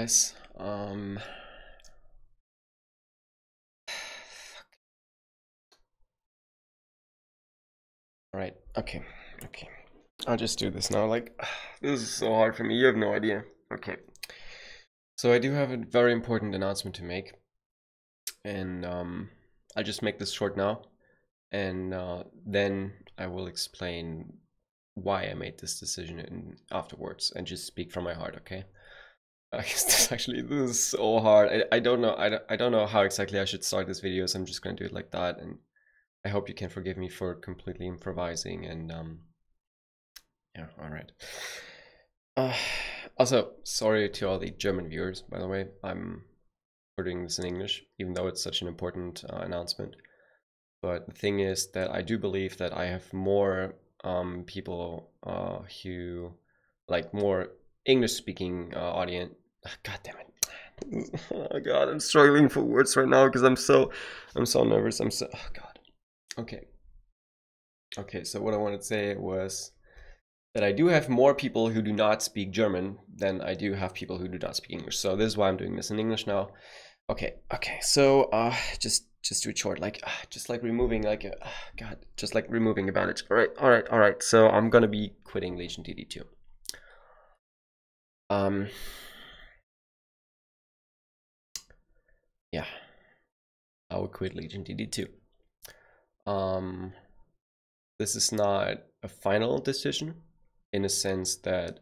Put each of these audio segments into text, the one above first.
guys. Alright, okay. I'll just do this now. Like, this is so hard for me. You have no idea. Okay. So I do have a very important announcement to make. And I'll just make this short now. And then I will explain why I made this decision afterwards and just speak from my heart, okay? I guess this is so hard. I don't know. I don't know how exactly I should start this video, so I'm just gonna do it like that. And I hope you can forgive me for completely improvising. And yeah, all right. Also, sorry to all the German viewers, by the way. I'm doing this in English, even though it's such an important announcement. But the thing is that I do believe that I have more people who like more English-speaking audience. God damn it! Oh God, I'm struggling for words right now because I'm so nervous. Oh God. Okay. So what I wanted to say was that I do have more people who do not speak German than I do have people who do not speak English. So this is why I'm doing this in English now. Okay. So just do it short, like just like removing like God, just like removing a bandage. All right. So I'm gonna be quitting Legion DD2. Yeah, I will quit Legion DD2. This is not a final decision in a sense that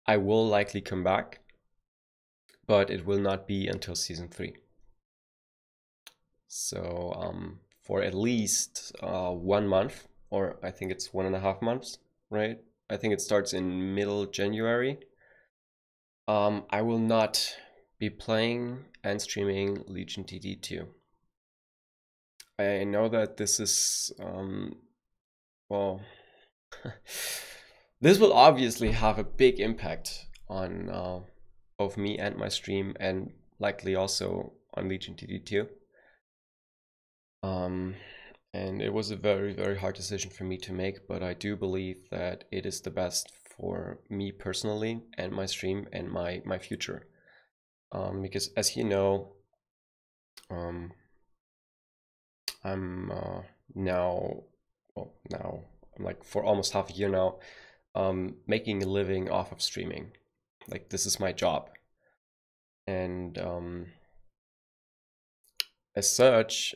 I will likely come back, but it will not be until season 3. So for at least 1 month, or I think it's 1.5 months, right? I think it starts in middle January. I will not be playing and streaming Legion DD2. I know that this is well, this will obviously have a big impact on both me and my stream, and likely also on Legion DD2. And it was a very, very hard decision for me to make, but I do believe that it is the best for me personally and my stream and my future. Because as you know, I'm now I'm like for almost half a year now making a living off of streaming. Like this is my job, and as such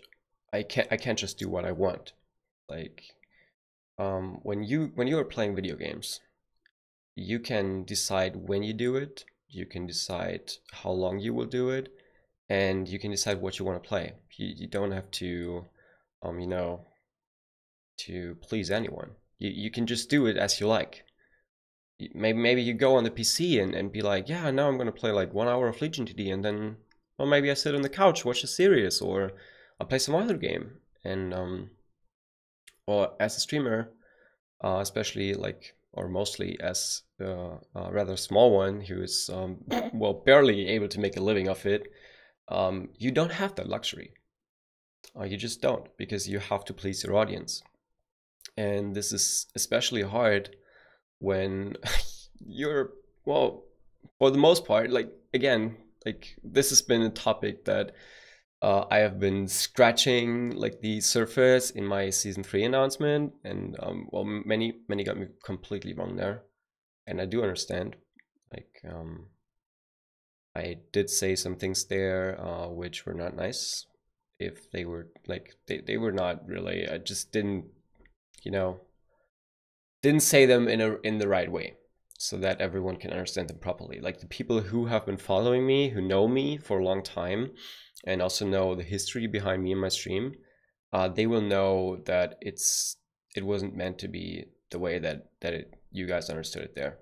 I can't just do what I want. Like when you are playing video games, you can decide when you do it, you can decide how long you will do it, and you can decide what you want to play. You don't have to you know, to please anyone. You can just do it as you like. Maybe you go on the PC and be like, yeah, now I'm gonna play like 1 hour of Legion TD, and then, well, maybe I sit on the couch, watch a series, or I'll play some other game. And well, as a streamer, especially like, or mostly as a rather small one who is well, barely able to make a living off it, you don't have that luxury. You just don't, because you have to please your audience. And this is especially hard when you're, well, for the most part, like, again, like this has been a topic that I have been scratching like the surface in my season 3 announcement, and well, many got me completely wrong there, and I do understand. Like I did say some things there which were not nice. If they were like, they were not really, I just didn't, you know, didn't say them in the right way so that everyone can understand them properly. Like the people who have been following me, who know me for a long time, and also know the history behind me and my stream, they will know that it wasn't meant to be the way that you guys understood it there.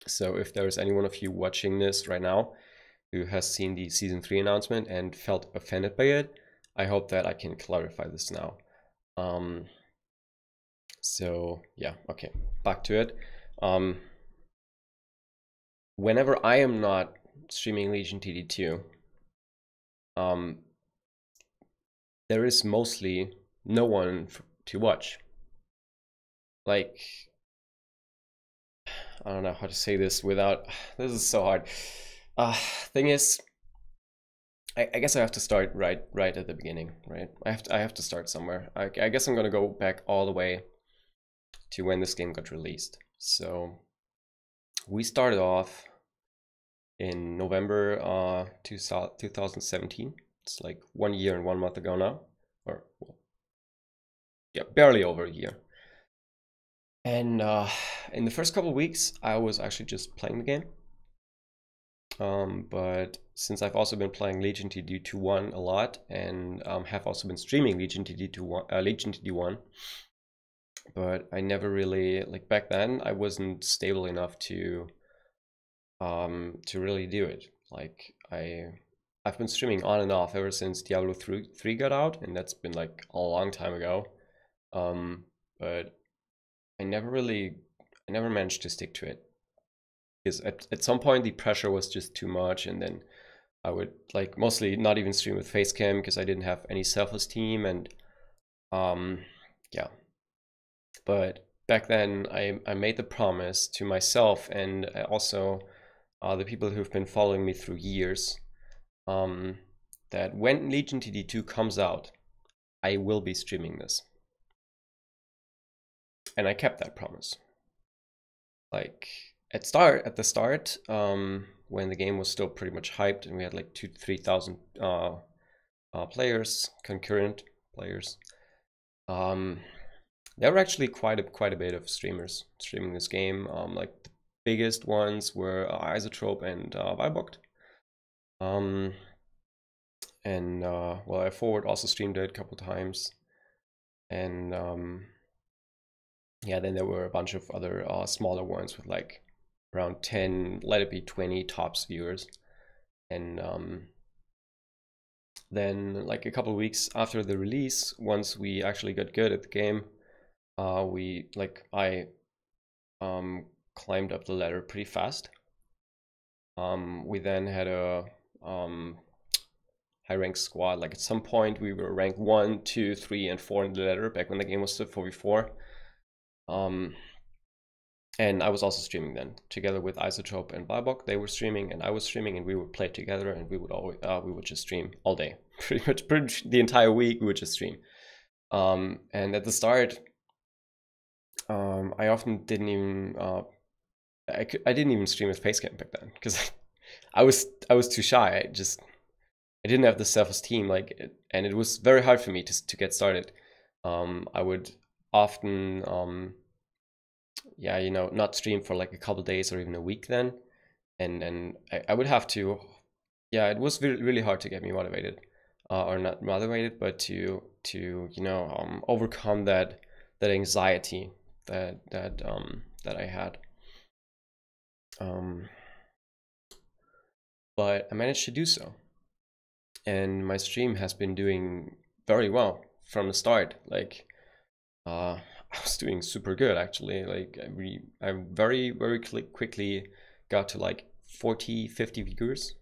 So if there's any one of you watching this right now who has seen the season 3 announcement and felt offended by it, I hope that I can clarify this now. So yeah, okay, back to it. Whenever I am not streaming Legion TD2, there is mostly no one to watch. Like, I don't know how to say this without, this is so hard. Thing is, I guess I have to start right at the beginning, right? I have to start somewhere. I guess I'm gonna go back all the way to when this game got released. So we started off in November 2017. It's like 1 year and 1 month ago now, or well, yeah, barely over a year. And in the first couple of weeks, I was actually just playing the game. But since I've also been playing Legion TD2-1 a lot, and have also been streaming Legion TD1, but I never really, like back then, I wasn't stable enough to really do it. Like I've been streaming on and off ever since Diablo 3 got out, and that's been like a long time ago. But I never managed to stick to it. Because at some point the pressure was just too much, and then I would like mostly not even stream with facecam because I didn't have any self-esteem, and yeah. But back then I made the promise to myself and also the people who've been following me through years, that when Legion TD2 comes out, I will be streaming this. And I kept that promise. Like at the start, when the game was still pretty much hyped and we had like 2,000 to 3,000 players, concurrent players, there were actually quite a bit of streamers streaming this game. Like the biggest ones were Isotrope and Vibokt. And well, I Forward also streamed it a couple times, and yeah, then there were a bunch of other smaller ones with like around 10, let it be 20 tops viewers. And then like a couple of weeks after the release, once we actually got good at the game, I climbed up the ladder pretty fast. We then had a high rank squad. Like at some point we were ranked 1, 2, 3, and 4 in the ladder back when the game was still 4v4. And I was also streaming then, together with Isotrope and Bybok. They were streaming and I was streaming, and we would play together, and we would just stream all day. Pretty much the entire week we would just stream. And at the start, I often didn't even I didn't even stream with facecam back then because I was too shy. I didn't have the self-esteem, and it was very hard for me to get started. I would often yeah, you know, not stream for like a couple days or even a week then, and I would have to, yeah, it was really hard to get me motivated, or not motivated, but to you know, overcome that anxiety that I had. But I managed to do so, and my stream has been doing very well from the start. Like I was doing super good actually. Like I very quickly got to like 40, 50 viewers.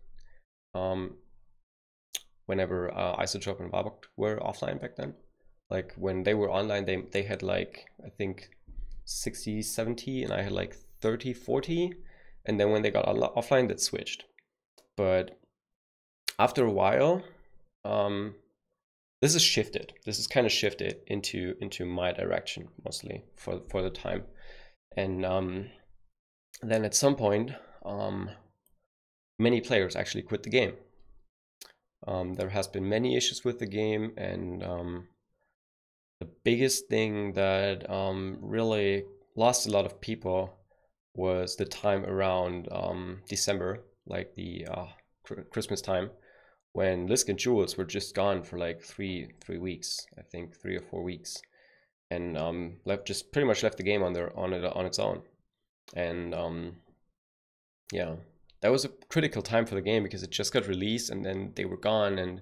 Whenever Isotrope and Bybok were offline back then. Like when they were online, they had like, I think 60, 70, and I had like 30, 40. And then when they got offline, that switched. But after a while, this is kind of shifted into my direction mostly for the time. And then at some point, many players actually quit the game. There has been many issues with the game, and the biggest thing that really lost a lot of people was the time around December, like the Christmas time, when Lisk and Jules were just gone for like three weeks, I think 3 or 4 weeks, and just pretty much left the game on its own. And yeah, that was a critical time for the game because it just got released and then they were gone, and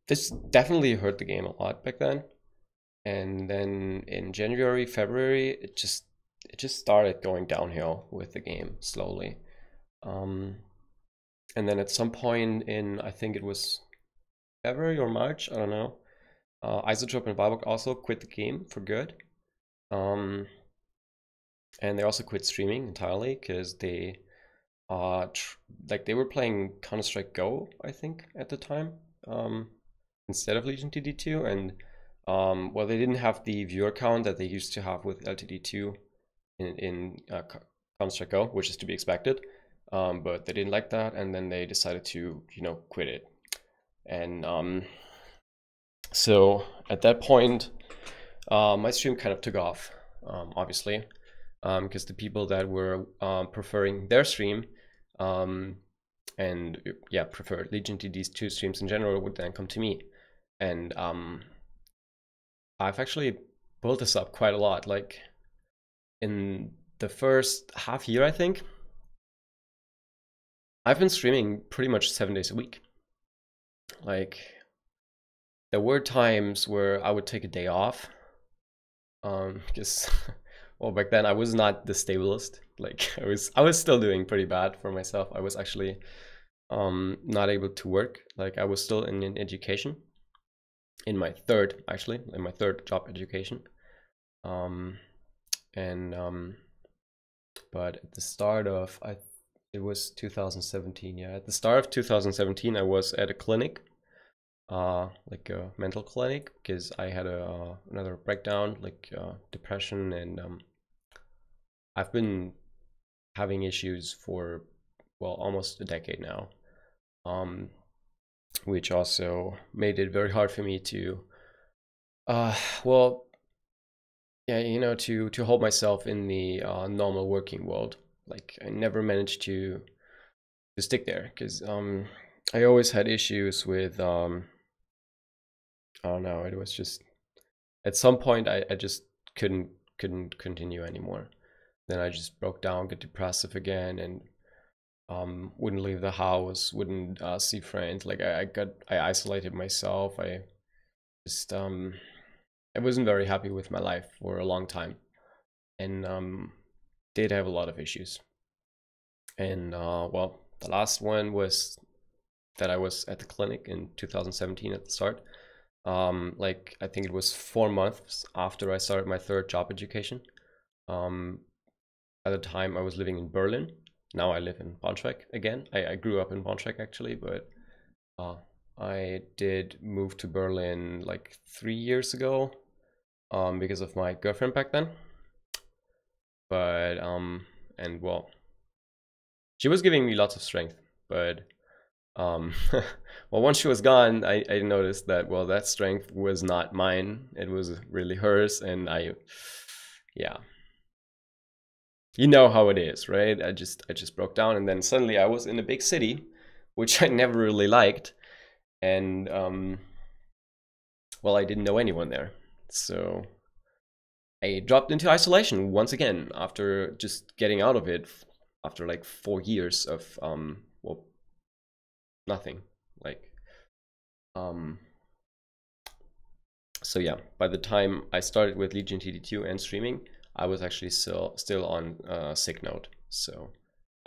this definitely hurt the game a lot back then. And then in January, February, it just started going downhill with the game slowly. And then at some point in, I think it was February or March, I don't know, Isotrope and Bybok also quit the game for good. And they also quit streaming entirely because they like they were playing Counter-Strike Go, I think, at the time, instead of Legion TD2, and well, they didn't have the viewer count that they used to have with LTD2 in Counter-Strike Go, which is to be expected. But they didn't like that, and then they decided to, quit it. And so at that point, my stream kind of took off, obviously, because the people that were preferring their stream and yeah, preferred Legion TD's 2 streams in general would then come to me. And I've actually built this up quite a lot. Like in the first half year, I think, I've been streaming pretty much 7 days a week. Like there were times where I would take a day off, because well, back then I was not the stablest. Like I was still doing pretty bad for myself. I was actually not able to work. Like I was still in education, in my third job education, but at the start of it was 2017. Yeah, at the start of 2017, I was at a clinic, like a mental clinic, because I had another breakdown, like depression, and I've been having issues for, well, almost a decade now, which also made it very hard for me to, well, yeah, to hold myself in the normal working world. Like I never managed to stick there, because I always had issues with I don't know, it was just at some point I just couldn't continue anymore. Then I just broke down, got depressive again, and wouldn't leave the house, wouldn't see friends. Like I isolated myself. I just I wasn't very happy with my life for a long time, and did have a lot of issues. And well, the last one was that I was at the clinic in 2017 at the start. Like I think it was 4 months after I started my third job education. At the time I was living in Berlin. Now I live in Braunschweig again. I grew up in Braunschweig actually, but I did move to Berlin like 3 years ago, because of my girlfriend back then. But and well, she was giving me lots of strength, but well, once she was gone, I noticed that, well, that strength was not mine. It was really hers, and yeah, you know how it is, right? I just broke down, and then suddenly I was in a big city, which I never really liked, and well, I didn't know anyone there, so I dropped into isolation once again after just getting out of it after like 4 years of well, nothing. Like so yeah, by the time I started with Legion TD2 and streaming, I was actually still on sick note, so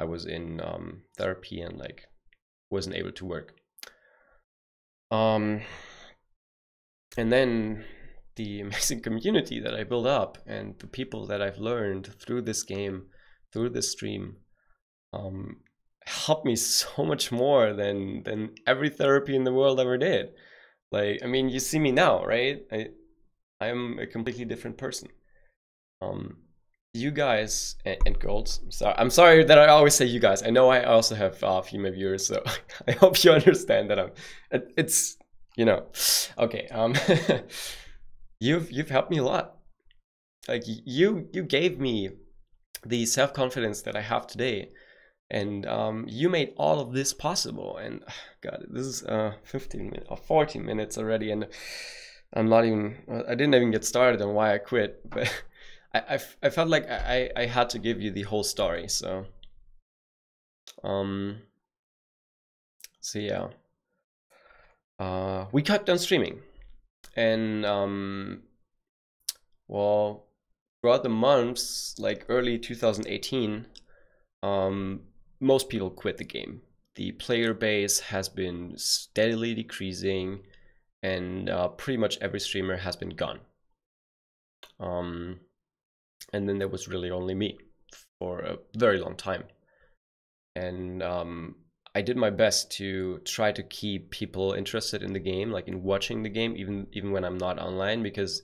I was in therapy and like wasn't able to work. And then the amazing community that I built up and the people that I've learned through this game, through this stream, helped me so much more than every therapy in the world ever did. Like, I mean, you see me now, right? I'm a completely different person. You guys and girls, I'm sorry that I always say you guys. I know I also have female viewers, so I hope you understand that it's, okay. You've helped me a lot. Like you gave me the self-confidence that I have today, and you made all of this possible. And God, this is 15 minutes or 14 minutes already, and I'm not even, I didn't even get started on why I quit, but I felt like I had to give you the whole story. So so yeah, we kept on streaming, and well, throughout the months, like early 2018, most people quit the game. The player base has been steadily decreasing, and pretty much every streamer has been gone. And then there was really only me for a very long time. and I did my best to try to keep people interested in the game, like in watching the game, even when I'm not online, because,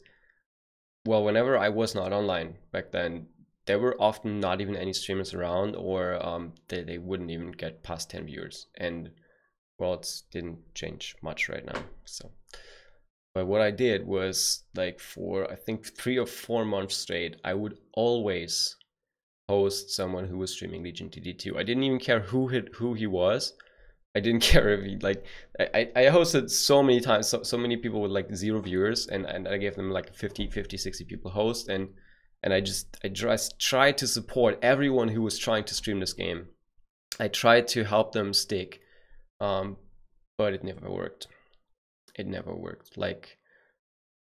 well, whenever I was not online back then, there were often not even any streamers around, or they wouldn't even get past 10 viewers. And, well, it didn't change much right now. So, but what I did was, like, for I think 3 or 4 months straight, I would always host someone who was streaming Legion TD2. I didn't even care who he was. I didn't care if he, like, I hosted so many times, so many people with like 0 viewers, and I gave them like 50, 60 people host, and I just tried to support everyone who was trying to stream this game. I tried to help them stick, but it never worked. It never worked. Like,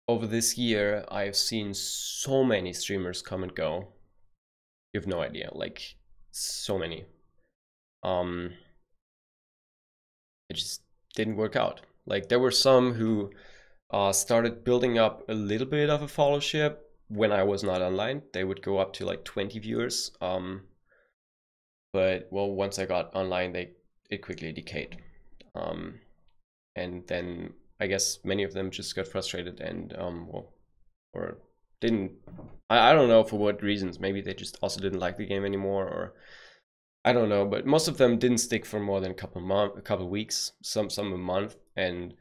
over this year, I've seen so many streamers come and go. You have no idea, like, so many. It just didn't work out. Like, there were some who started building up a little bit of a followership when I was not online. They would go up to like 20 viewers. But, well, once I got online, it quickly decayed. And then I guess many of them just got frustrated and, well, or didn't. I don't know for what reasons. Maybe they just also didn't like the game anymore, or I don't know. But most of them didn't stick for more than a couple weeks, some a month, and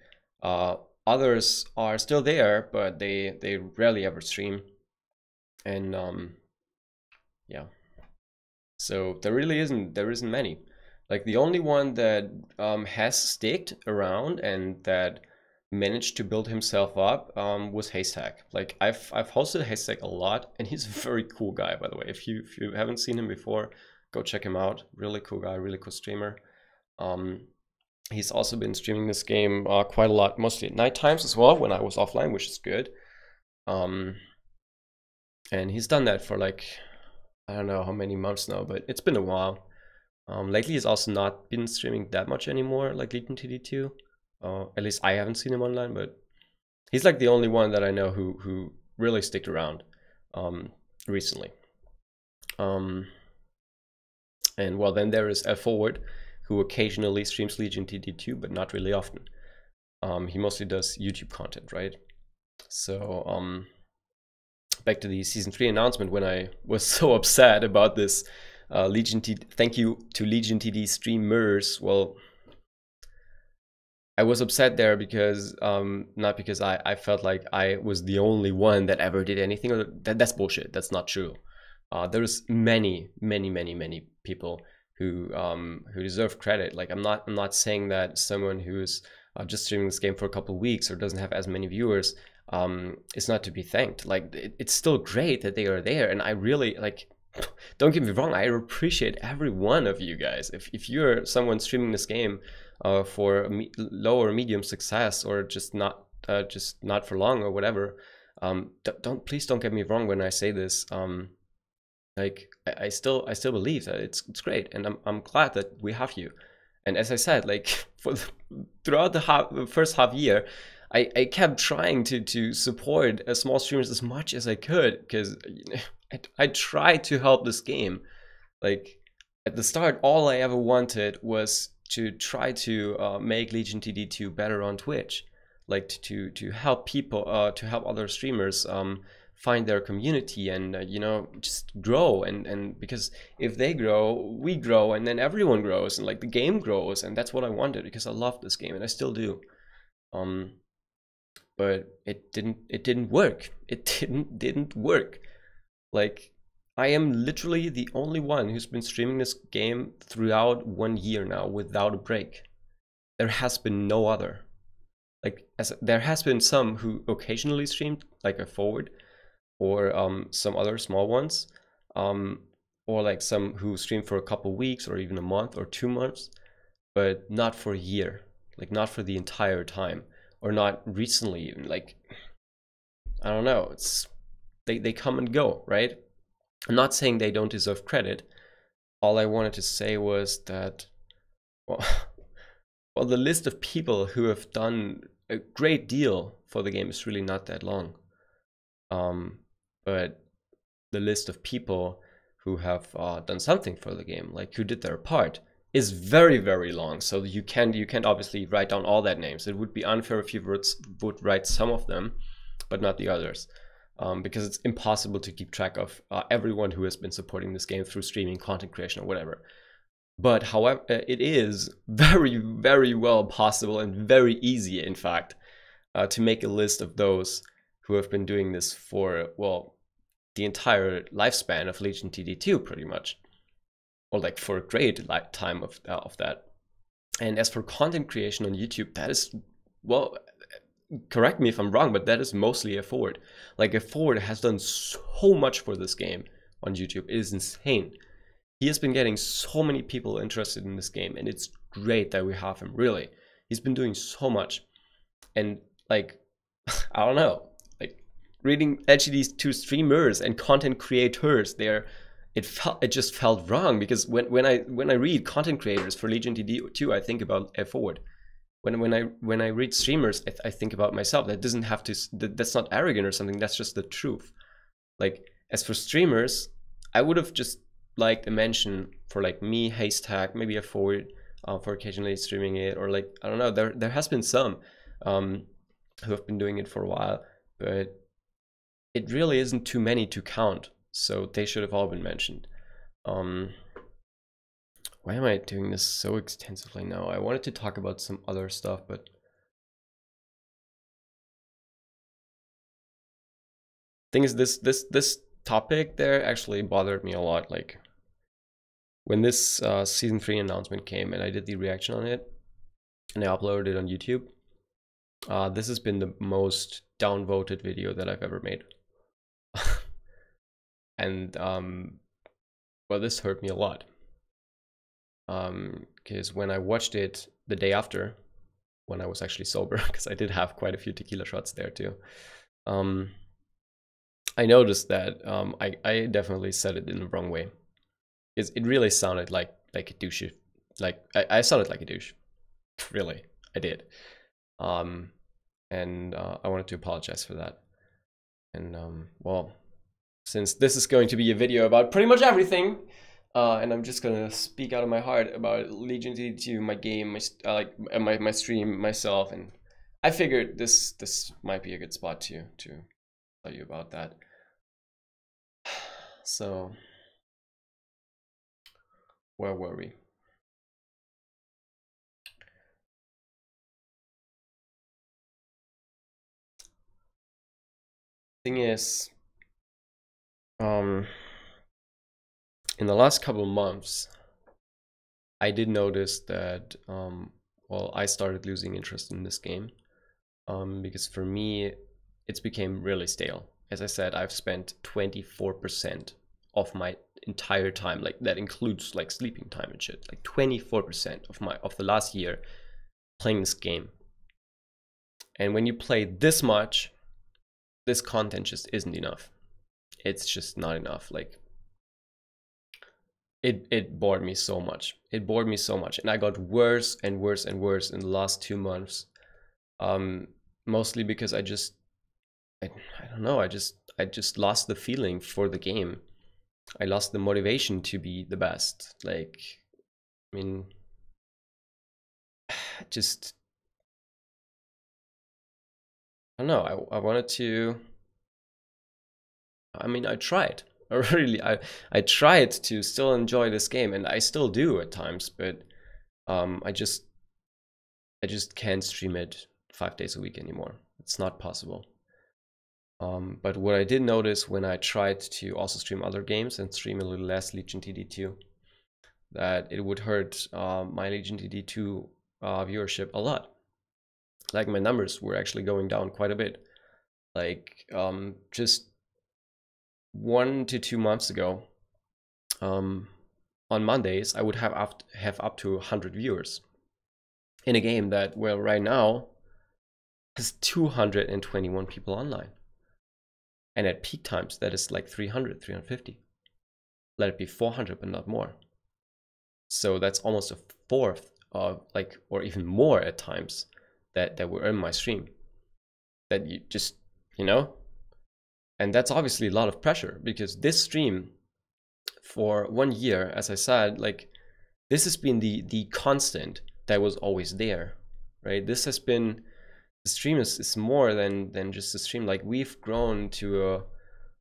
others are still there, but they rarely ever stream. And yeah, so there isn't many. Like, the only one that has sticked around and that managed to build himself up was Haystack. Like, I've hosted Haystack a lot, and he's a very cool guy, by the way. If you haven't seen him before, go check him out. Really cool guy, really cool streamer. He's also been streaming this game quite a lot, mostly at night times as well, when I was offline, which is good. And he's done that for like, I don't know how many months now, but it's been a while. Lately, he's also not been streaming that much anymore, like Legion TD2. At least I haven't seen him online, but he's like the only one that I know who really sticked around recently. And, well, then there is F Forward, who occasionally streams Legion TD2, but not really often. He mostly does YouTube content, right? So back to the Season 3 announcement, when I was so upset about this Legion TD, thank you to Legion TD streamers. Well, I was upset there because not because I felt like I was the only one that ever did anything. Or that's bullshit. That's not true. There's many people who deserve credit. Like, I'm not saying that someone who's just streaming this game for a couple of weeks or doesn't have as many viewers is not to be thanked. Like, it's still great that they are there, and I really, like, don't get me wrong, I appreciate every one of you guys. If you're someone streaming this game for low or medium success, or just not for long or whatever, please don't get me wrong when I say this. Like, I still believe that it's great, and I'm glad that we have you. And as I said, like, throughout the first half year, I kept trying to support small streamers as much as I could, because I tried to help this game. Like, at the start, all I ever wanted was to try to make Legion TD2 better on Twitch, like to help people, to help other streamers find their community and just grow, and because if they grow, we grow, and then everyone grows, and like the game grows, and that's what I wanted, because I love this game and I still do. But it didn't work. It didn't work. Like, I am literally the only one who's been streaming this game throughout 1 year now without a break. There has been no other. Like, there has been some who occasionally streamed, like a Forward, or some other small ones, or like some who streamed for a couple weeks or even a month or 2 months, but not for a year, like not for the entire time, or not recently even. Like, I don't know, it's they come and go, right? I'm not saying they don't deserve credit. All I wanted to say was that, well, well, the list of people who have done a great deal for the game is really not that long. But the list of people who have done something for the game, like who did their part, is very, very long. So you can't obviously write down all that names. It would be unfair if you would write some of them, but not the others. Because it's impossible to keep track of everyone who has been supporting this game through streaming, content creation, or whatever. But however, it is very, very well possible and very easy, in fact, to make a list of those who have been doing this for, well, the entire lifespan of Legion TD2, pretty much, or like for a great lifetime of that. And as for content creation on YouTube, that is, well, correct me if I'm wrong, but that is mostly F4ward. Like F4ward has done so much for this game on YouTube. It is insane. He has been getting so many people interested in this game, and it's great that we have him, really. He's been doing so much. And like, I don't know, like reading actually these two streamers and content creators there, it just felt wrong, because when I read content creators for Legion TD2, I think about F4ward. When I read streamers, I think about myself. That doesn't have to, that's not arrogant or something, that's just the truth. Like, as for streamers, I would have just liked a mention for like me, Haystack, maybe F4ward, for occasionally streaming it, or like, I don't know, there has been some who have been doing it for a while, but it really isn't too many to count, so they should have all been mentioned. Why am I doing this so extensively now? I wanted to talk about some other stuff, but thing is, this topic there actually bothered me a lot. Like, when this season 3 announcement came and I did the reaction on it and I uploaded it on YouTube, this has been the most downvoted video that I've ever made. And well, this hurt me a lot, because when I watched it the day after, when I was actually sober, because I did have quite a few tequila shots there too, I noticed that I definitely said it in the wrong way. It really sounded like a douche. Like, I sounded like a douche. Really, I did. And I wanted to apologize for that. And well, since this is going to be a video about pretty much everything, and I'm just gonna speak out of my heart about Legion TD2, my game, my stream, myself, and I figured this might be a good spot to tell you about that. So, where were we? Thing is, in the last couple of months, I did notice that, well, I started losing interest in this game, because for me, it's became really stale. As I said, I've spent 24% of my entire time, like that includes like sleeping time and shit, like 24% of the last year playing this game. And when you play this much, this content just isn't enough. It's just not enough. Like, it bored me so much. It bored me so much, and I got worse and worse and worse in the last 2 months. Mostly because I don't know, I just lost the feeling for the game. I lost the motivation to be the best. Like, I mean, just, I don't know, I wanted to, I mean, I tried. I tried to still enjoy this game, and I still do at times, but I just can't stream it 5 days a week anymore. It's not possible. But what I did notice when I tried to also stream other games and stream a little less Legion TD2, that it would hurt my Legion TD2 viewership a lot. Like, my numbers were actually going down quite a bit. Like, just 1 to 2 months ago, on Mondays, I would have up to 100 viewers in a game that, well, right now has 221 people online. And at peak times, that is like 300, 350. Let it be 400, but not more. So that's almost a fourth of, like, or even more at times, that were in my stream. That you just, you know? And that's obviously a lot of pressure, because this stream for 1 year, as I said, like, this has been the constant that was always there, right? This has been, the stream is more than just a stream. Like, we've grown to a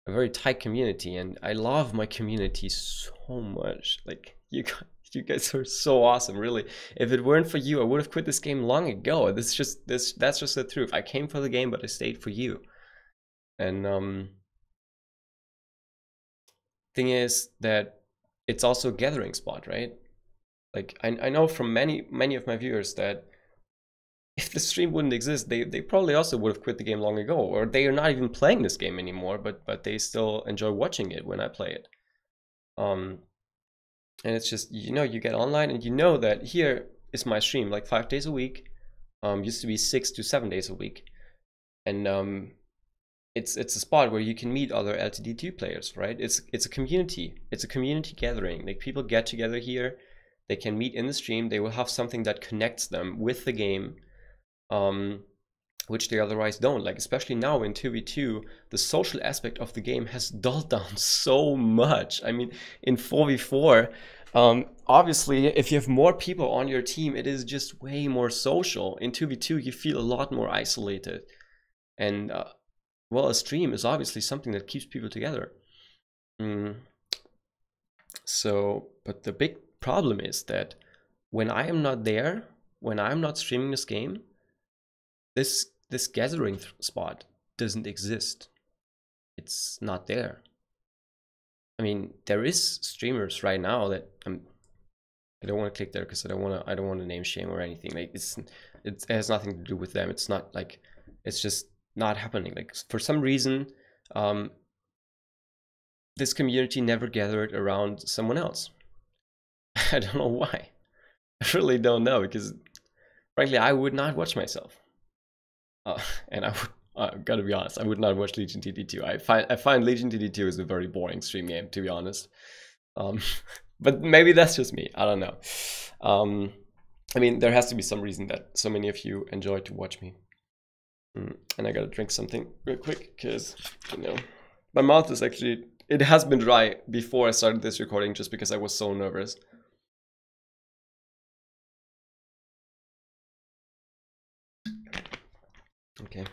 very tight community, and I love my community so much. Like, you guys are so awesome, really. If it weren't for you, I would have quit this game long ago. That's just the truth. I came for the game, but I stayed for you. And thing is that it's also a gathering spot, right? Like, I know from many of my viewers that if the stream wouldn't exist, they probably also would have quit the game long ago, or they are not even playing this game anymore, but they still enjoy watching it when I play it. And it's just, you know, you get online and you know that here is my stream, like 5 days a week. Used to be 6 to 7 days a week. And it's a spot where you can meet other LTD2 players, right? It's a community. It's a community gathering. Like, people get together here, they can meet in the stream, they will have something that connects them with the game, which they otherwise don't. Like, especially now in 2v2, the social aspect of the game has dulled down so much. I mean, in 4v4, obviously, if you have more people on your team, it is just way more social. In 2v2, you feel a lot more isolated. And, well, a stream is obviously something that keeps people together. So, but the big problem is that when I am not there, when I'm not streaming this game, this gathering spot doesn't exist. It's not there. I mean, there is streamers right now that I don't want to click there because I don't want to name shame or anything. Like, it has nothing to do with them. It's not like, it's just not happening. Like, for some reason, this community never gathered around someone else. I don't know why. I really don't know, because frankly, I would not watch myself. And I would, gotta be honest, I would not watch Legion TD2. I find Legion TD2 is a very boring stream game, to be honest. But maybe that's just me. I don't know. I mean, there has to be some reason that so many of you enjoy to watch me. And I gotta drink something real quick, because, you know, my mouth is actually, it has been dry before I started this recording just because I was so nervous. Okay.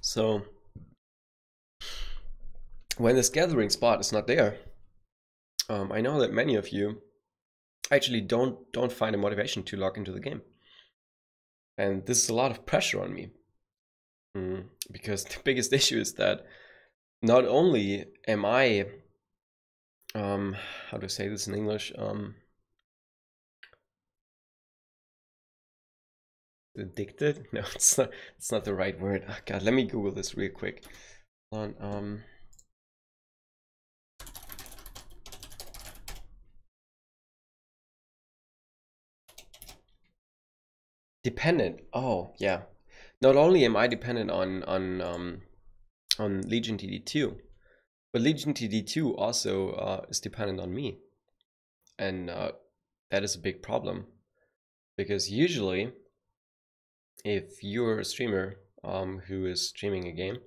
So, when this gathering spot is not there, I know that many of you actually don't find a motivation to log into the game. And this is a lot of pressure on me. Because the biggest issue is that not only am I, how to say this in English, addicted? No, it's not the right word. Oh, God, let me Google this real quick. Hold on, dependent. Oh, yeah. Not only am I dependent on Legion TD2, but Legion TD2 also is dependent on me. And that is a big problem. Because usually, if you're a streamer who is streaming a game,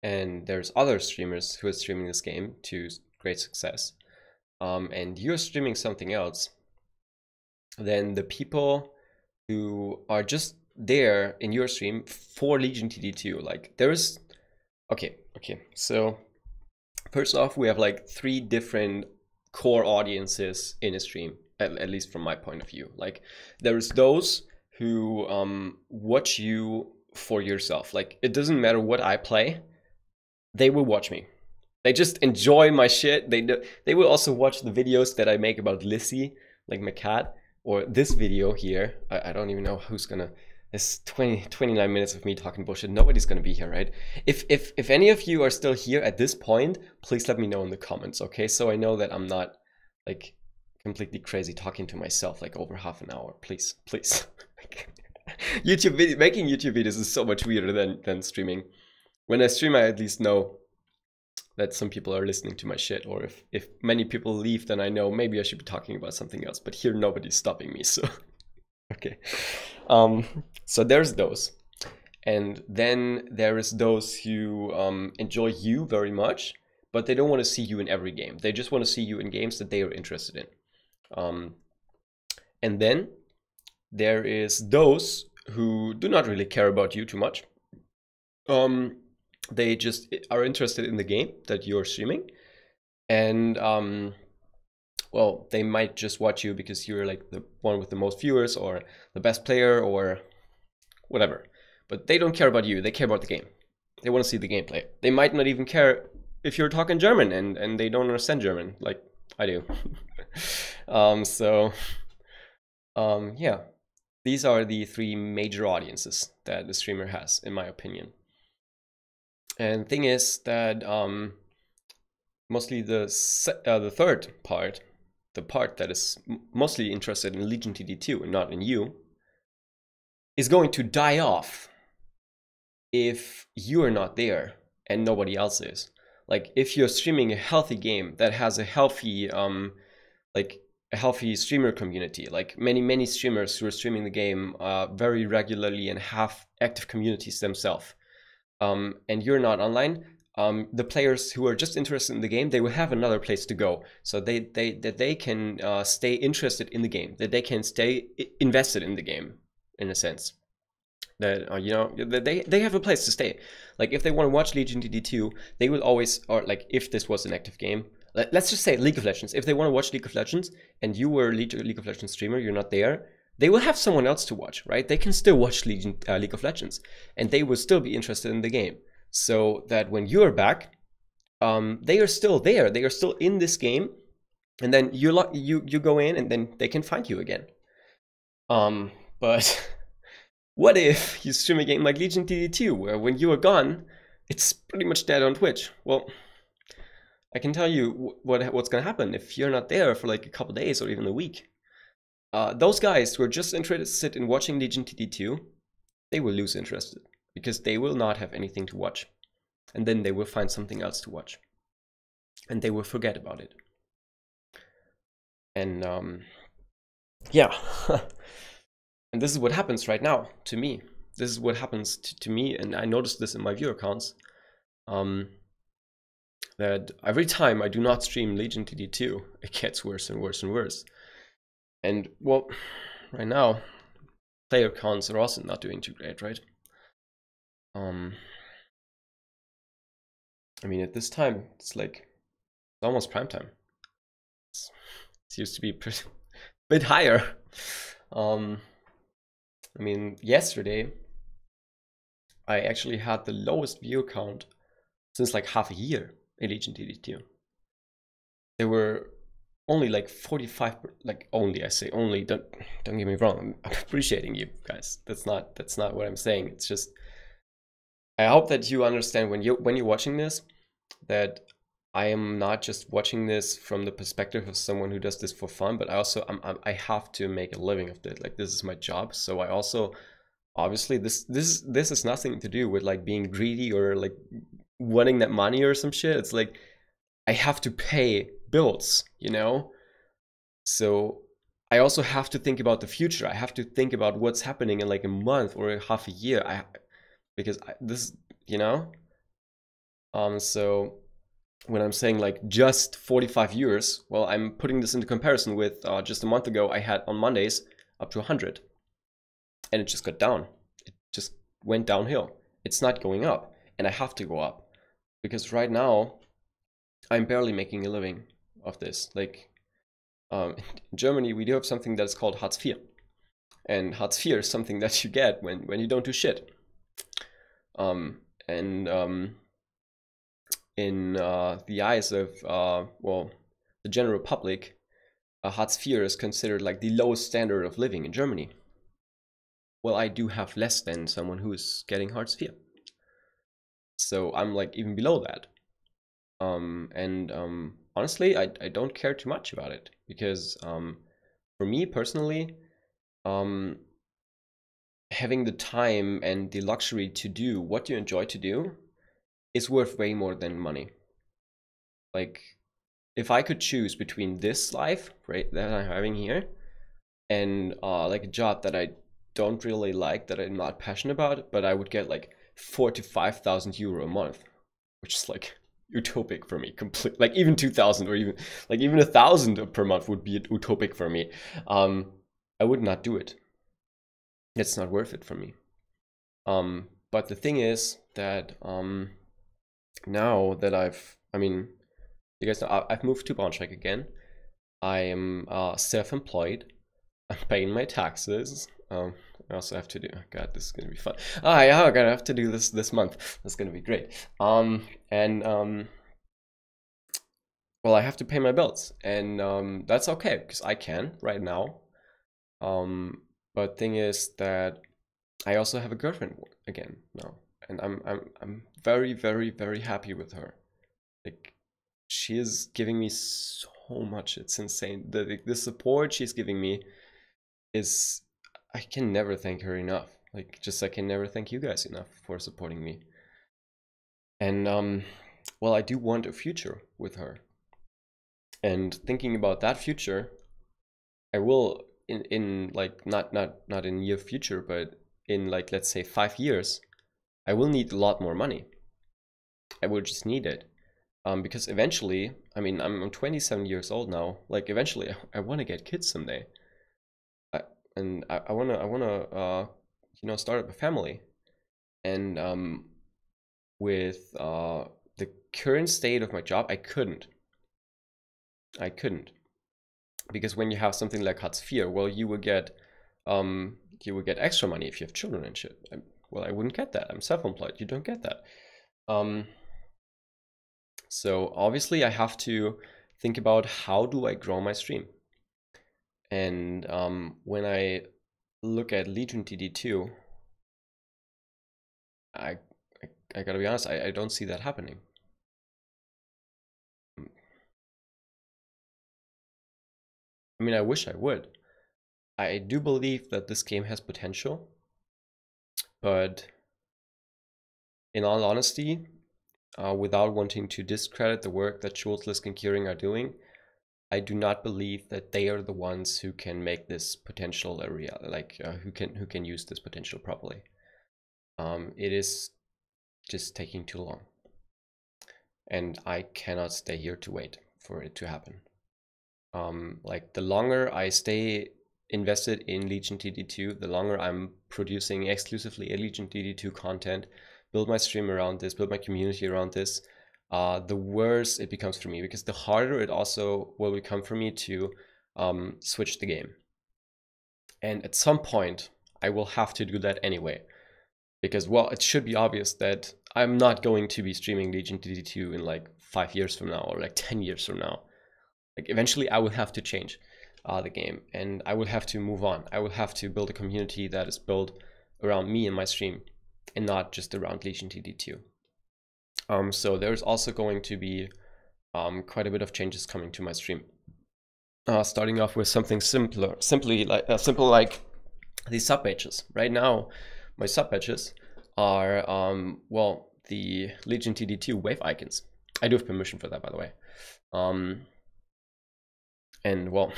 and there's other streamers who are streaming this game to great success, and you're streaming something else, then the people who are just there in your stream for Legion TD2, like, there's, okay, so first off, we have like 3 different core audiences in a stream, at least from my point of view. Like, there's those who watch you for yourself. Like, it doesn't matter what I play, they will watch me. They just enjoy my shit. They will also watch the videos that I make about Lissy, like my cat, or this video here. I don't even know who's gonna, it's 29 minutes of me talking bullshit. Nobody's gonna be here, right? If any of you are still here at this point, please let me know in the comments, okay? So I know that I'm not like completely crazy talking to myself like over half an hour. Please. Making YouTube videos is so much weirder than streaming. When I stream, I at least know that some people are listening to my shit, or if many people leave, then I know maybe I should be talking about something else, but here nobody's stopping me, so okay. So there's those, and then there is those who enjoy you very much, but they don't want to see you in every game. They just want to see you in games that they are interested in. And then there is those who do not really care about you too much. They just are interested in the game that you're streaming, and well, they might just watch you because you're like the one with the most viewers or the best player or whatever. But they don't care about you. They care about the game. They want to see the gameplay. They might not even care if you're talking German and they don't understand German like I do. Yeah, these are the three major audiences that the streamer has, in my opinion. And the thing is that mostly the third part, the part that is mostly interested in Legion TD2 and not in you, is going to die off if you are not there and nobody else is. Like if you're streaming a healthy game that has a healthy streamer community, like many streamers who are streaming the game very regularly and have active communities themselves, and you're not online, the players who are just interested in the game, they will have another place to go, so they can stay interested in the game, that they can stay invested in the game, in a sense. That you know, they have a place to stay. Like if they want to watch Legion DD2, they will always, or like if this was an active game, let's just say League of Legends. If they want to watch League of Legends and you were a League of Legends streamer, you're not there, they will have someone else to watch, right? They can still watch League of Legends, and they will still be interested in the game. So that when you're back, they are still there. They are still in this game, and then you go in, and then they can find you again. But what if you stream a game like Legion TD2, where when you are gone, it's pretty much dead on Twitch? Well, I can tell you what's gonna happen if you're not there for like a couple days or even a week. Those guys who are just interested in watching Legion TD2, they will lose interest because they will not have anything to watch. And then they will find something else to watch. And they will forget about it. And yeah. And this is what happens right now to me. This is what happens to me, and I noticed this in my viewer counts. That every time I do not stream Legion TD2, it gets worse and worse and worse. And well, right now, player counts are also not doing too great, right? I mean, at this time, it's almost prime time. It used to be a bit higher. I mean, yesterday, I actually had the lowest view count since like half a year in Legion TD2. There were only like 45, like only, I say only, don't get me wrong, I'm appreciating you guys. That's not what I'm saying. It's just, I hope that you understand when you're watching this, that I am not just watching this from the perspective of someone who does this for fun, but I also I have to make a living of it. Like this is my job, so I also obviously this has nothing to do with like being greedy or like wanting that money or some shit. It's like I have to pay bills, you know. So I also have to think about the future. I have to think about what's happening in like a month or half a year. Because this, you know. So when I'm saying like just 45 years, well, I'm putting this into comparison with just a month ago I had on Mondays up to 100, and it just got down. It just went downhill. It's not going up, and I have to go up because right now I'm barely making a living of this. Like in Germany, we do have something that's called Hartz IV, and Hartz IV is something that you get when you don't do shit. In the eyes of well, the general public, Hartz IV is considered like the lowest standard of living in Germany. Well, I do have less than someone who is getting Hartz IV, so I'm like even below that. Honestly, I don't care too much about it because for me personally, having the time and the luxury to do what you enjoy to do is worth way more than money. Like, if I could choose between this life, right, that I'm having here, and like a job that I don't really like, that I'm not passionate about, but I would get like 4,000 to 5,000 euro a month, which is like utopic for me. Complete, like even 2,000 or even 1,000 per month would be utopic for me. I would not do it. It's not worth it for me. But the thing is that now that you guys know I've moved to Braunschweig again. I am self-employed. I'm paying my taxes. I also have to do. Oh God, this is gonna be fun. Yeah, I'm gonna have to do this month. That's gonna be great. Well, I have to pay my bills, and that's okay because I can right now. But thing is that I also have a girlfriend again now, and I'm very, very, very happy with her. Like, she is giving me so much. It's insane. The support she's giving me is, I can never thank her enough. Like, just I can never thank you guys enough for supporting me. And well, I do want a future with her. And thinking about that future, I will in like not in near future, but in like, let's say 5 years, I will need a lot more money. I will just need it. Because eventually, I mean, I'm 27 years old now. Like, eventually, I want to get kids someday, and I wanna you know, start up a family. And with the current state of my job, I couldn't, because when you have something like Hartz IV, well, you will get extra money if you have children and shit. Well, I wouldn't get that. I'm self-employed. You don't get that. So obviously I have to think about how do I grow my stream. And when I look at Legion TD2, I gotta be honest, I don't see that happening. I mean, I wish I would. I do believe that this game has potential, but in all honesty, without wanting to discredit the work that Schultz, Lisk, and Kiering are doing, I do not believe that they are the ones who can make this potential a reality, like who can use this potential properly. It is just taking too long, and I cannot stay here to wait for it to happen. Like, the longer I stay invested in Legion TD2, the longer I'm producing exclusively Legion TD2 content, build my stream around this, build my community around this, the worse it becomes for me, because the harder it also will become for me to switch the game. And at some point, I will have to do that anyway. Because, well, it should be obvious that I'm not going to be streaming Legion TD2 in like 5 years from now, or like 10 years from now. Like, eventually I will have to change the game, and I will have to move on. I will have to build a community that is built around me and my stream, and not just around Legion TD2. So there's also going to be quite a bit of changes coming to my stream. Starting off with something simple like these sub badges. Right now, my sub badges are well, the Legion TD2 wave icons. I do have permission for that, by the way. And well,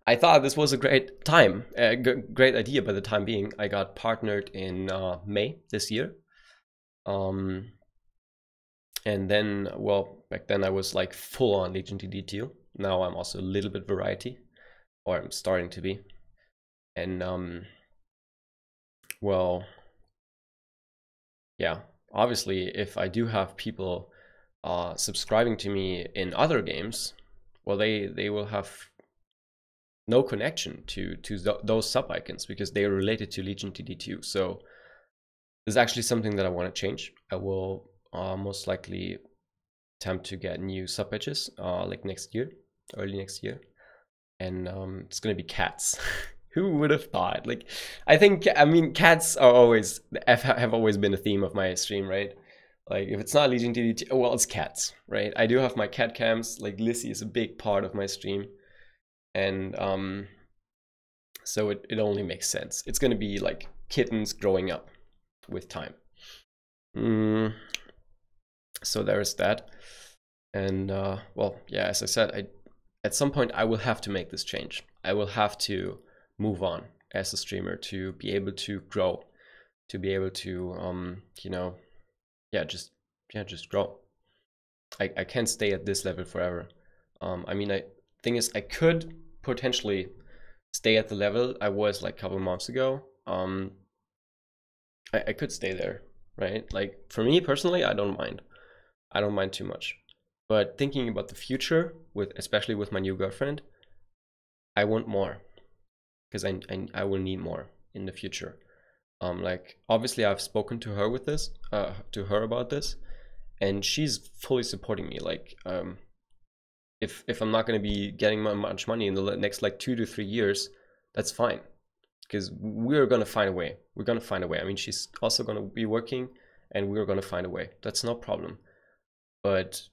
I thought this was a great time, great idea. By the time being, I got partnered in May this year. And then, well, back then I was like full on Legion TD2. Now I'm also a little bit variety, or I'm starting to be. And well, yeah, obviously, if I do have people subscribing to me in other games, well, they will have no connection to those sub icons, because they are related to Legion TD2. So this is actually something that I want to change. I will most likely attempt to get new sub badges like next year, early next year, and it's gonna be cats. Who would have thought? Like, I mean, cats are always have always been a theme of my stream, right? Like, if it's not Legion TD2, well, it's cats, right? I do have my cat cams. Like, Lissy is a big part of my stream, and so it only makes sense. It's gonna be like kittens growing up with time. So there's that. And well, yeah, as I said, at some point I will have to make this change. I will have to move on as a streamer to be able to grow, to be able to you know, just grow. I can't stay at this level forever. I mean, thing is, I could potentially stay at the level I was like a couple months ago. I could stay there, right? Like for me personally, I don't mind. I don't mind too much. But thinking about the future, especially with my new girlfriend, I want more because I will need more in the future. Like obviously I've spoken to her about this, and she's fully supporting me. Like if I'm not going to be getting much money in the next like 2 to 3 years, that's fine, because we're going to find a way. We're going to find a way. I mean, she's also going to be working, and we're going to find a way. That's no problem. But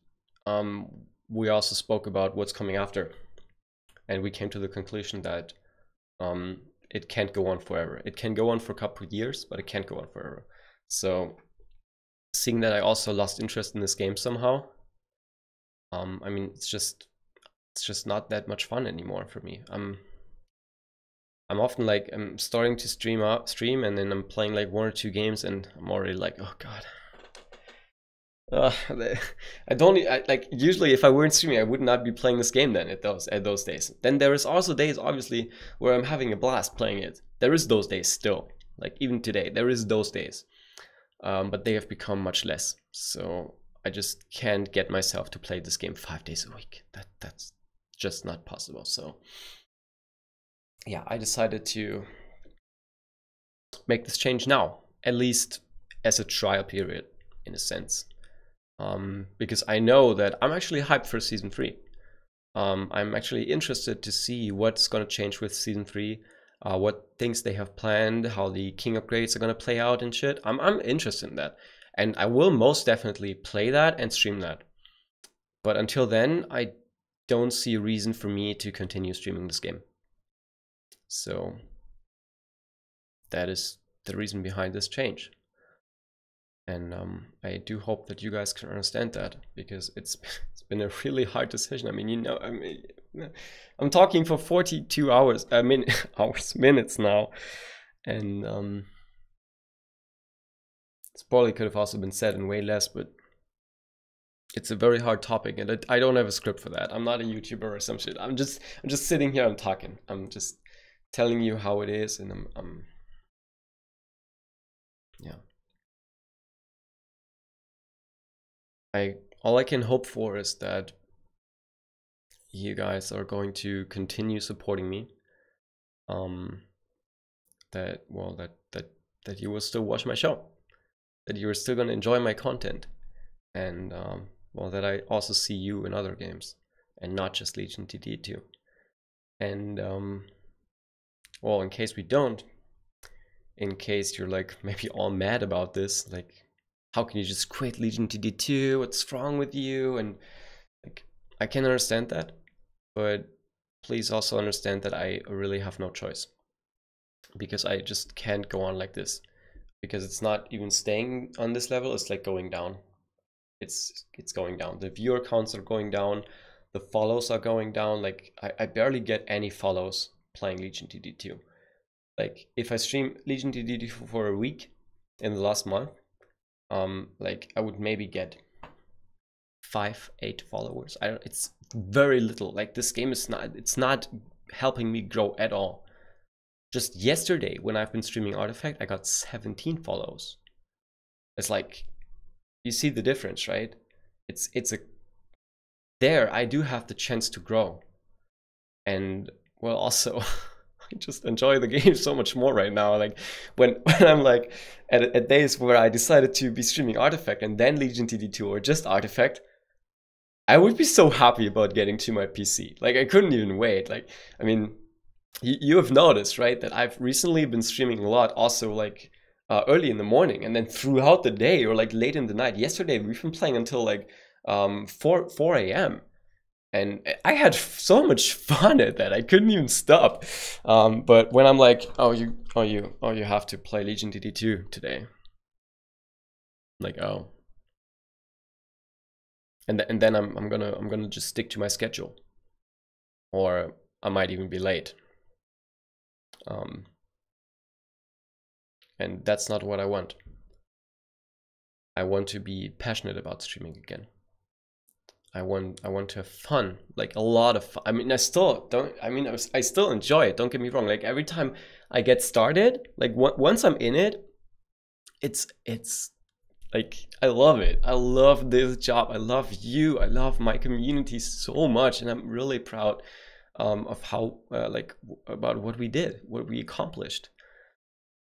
we also spoke about what's coming after, and we came to the conclusion that it can't go on forever. It can go on for a couple of years, but it can't go on forever. So seeing that I also lost interest in this game somehow, I mean, it's just not that much fun anymore for me. I'm often like, I'm starting to stream, and then I'm playing like 1 or 2 games, and I'm already like, oh god. I don't like, usually if I weren't streaming, I would not be playing this game then at those days. Then there is also days obviously where I'm having a blast playing it. There is those days still, like even today there is those days, but they have become much less. So I just can't get myself to play this game 5 days a week. That's just not possible. So yeah, I decided to make this change now, at least as a trial period in a sense. Because I know that I'm actually hyped for season 3. I'm actually interested to see what's going to change with season 3, what things they have planned, how the king upgrades are going to play out and shit. I'm interested in that, and I will most definitely play that and stream that. But until then, I don't see a reason for me to continue streaming this game. So that is the reason behind this change. And I do hope that you guys can understand that, because it's been a really hard decision. I mean, you know, I'm talking for 42 hours, minutes now, and this probably could have also been said in way less, but it's a very hard topic, and I don't have a script for that. I'm not a YouTuber or some shit. I'm just sitting here, I'm talking. I'm just telling you how it is, and I'm yeah. All I can hope for is that you guys are going to continue supporting me. That you will still watch my show, that you're still going to enjoy my content, and well, that I also see you in other games and not just Legion TD2. And well, in case we don't, in case you're like maybe all mad about this, like, how can you just quit Legion TD2? What's wrong with you? And like, I can understand that, but please also understand that I really have no choice, because I just can't go on like this, because it's not even staying on this level, it's like going down. It's going down. The viewer counts are going down, the follows are going down. Like I barely get any follows playing Legion TD2. Like if I stream Legion TD2 for a week in the last month, like I would maybe get 5-8 followers. It's very little. Like this game is not helping me grow at all. Just yesterday when I've been streaming Artifact, I got 17 follows. It's like, you see the difference, right? There I do have the chance to grow. And well, also I just enjoy the game so much more right now. Like when I'm like at days where I decided to be streaming Artifact and then Legion TD2 or just Artifact, I would be so happy about getting to my PC. Like I couldn't even wait. Like, I mean, you have noticed, right, that I've recently been streaming a lot, also like early in the morning, and then throughout the day or like late in the night. Yesterday we've been playing until like 4 a.m. and I had so much fun at that. I couldn't even stop. But when I'm like, oh you have to play Legion TD2 today, I'm like, oh. And then I'm gonna just stick to my schedule, or I might even be late. And that's not what I want. I want to be passionate about streaming again. I want to have fun, like a lot of fun. I mean, I still don't. I mean, I still enjoy it. Don't get me wrong. Like every time I get started, like once I'm in it, it's like I love it. I love this job. I love you. I love my community so much, and I'm really proud of how like about what we did, what we accomplished,